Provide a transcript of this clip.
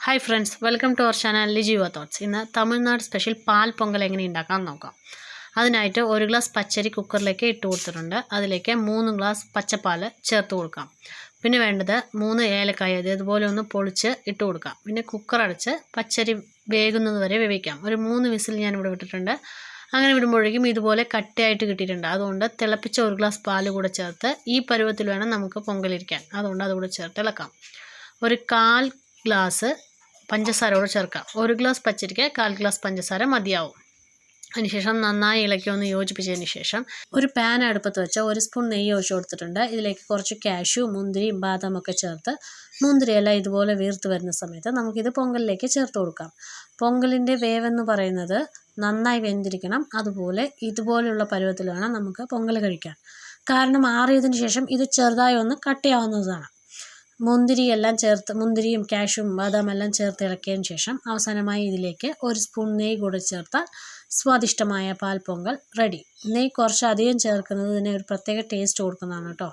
Hi friends, welcome to our channel Lijiva thoughts. ഇന്ന് Tamil Nadu special പാൽ പൊങ്കൽ എങ്ങനെ ഉണ്ടാക്കാൻ നോക്കാം. അതിനായിട്ട് 1 ഗ്ലാസ് പച്ചരി കുക്കറിലേക്ക് ഇട്ട് കൊടുത്തിട്ടുണ്ട്. അതിലേക്ക് 3 ഗ്ലാസ് പച്ചപ്പാൽ ചേർത്ത് കൊടുക്കാം. പിന്നെ വേണ്ടത് 3 ഏലക്കായ ഇതുപോലെ ഒന്ന് പൊളിച്ച് ഇട്ട് കൊടുക്കാം. പിന്നെ കുക്കർ അടച്ച് പച്ചരി വേകുന്നത് വരെ വേവിക്കാം. ഒരു 3 വിസിൽ ഞാനിവിടെ വിട്ടിട്ടുണ്ട്. അങ്ങനെ വിടുമ്പോഴേക്കും ഇതുപോലെ കട്ടയായിട്ട് കിട്ടിയിട്ടുണ്ട്. അതുകൊണ്ട് തിളപ്പിച്ച 1 ഗ്ലാസ് പാൽ കൂടെ ചേർത്ത് ഈ പരുവത്തിൽ വേണം നമുക്ക് പൊങ്കലിരിക്കാൻ. അതുകൊണ്ട് അതുകൂടെ ചേർത്ത് ഇളക്കാം. ഒരു 1/4 ഗ്ലാസ് പഞ്ചസാര കൂടെ ചേർക്കാം. 1 ഗ്ലാസ് പച്ചരിക്ക് 1/4 ഗ്ലാസ് പഞ്ചസാര മതിയാവും. അതിനുശേഷം നന്നായി ഇളക്കി ഒന്ന് യോജിപ്പിച്ചതിന് ശേഷം ഒരു പാൻ അടുപ്പത്ത് വെച്ച് 1 സ്പൂൺ നെയ്യ് ഒഴിച്ച് കൊടുത്തിട്ടുണ്ട്. ഇതിലേക്ക് കുറച്ച് കാഷ്യൂ, മുന്തിരിയും ബാദാമൊക്കെ ചേർത്ത് മുന്തിരിയെല്ലാം ഇതുപോലെ വീർത്ത് വരുന്ന സമയത്ത് നമുക്കിത് പൊങ്കലിലേക്ക് ചേർത്ത് കൊടുക്കാം. പൊങ്കലിൻ്റെ വേവെന്ന് പറയുന്നത് നന്നായി വെന്തിരിക്കണം. അതുപോലെ ഇതുപോലെയുള്ള പരുവത്തിൽ വേണം നമുക്ക് പൊങ്കൽ കഴിക്കാൻ. കാരണം ആറിയതിന് ശേഷം ഇത് ചെറുതായി ഒന്ന് കട്ടിയാവുന്നതാണ്. മുന്തിരിയും കാഷ്യൂം ബാദാമെല്ലാം ചേർത്ത് ഇളക്കിയതിന് ശേഷം അവസാനമായി ഇതിലേക്ക് 1 സ്പൂൺ നെയ്യ് കൂടെ ചേർത്താൽ സ്വാദിഷ്ടമായ പാൽ പൊങ്കൽ റെഡി. നെയ്യ് കുറച്ച് അധികം ചേർക്കുന്നത് ഇതിന് ഒരു പ്രത്യേക ടേസ്റ്റ് കൊടുക്കുന്നതാണ് കേട്ടോ.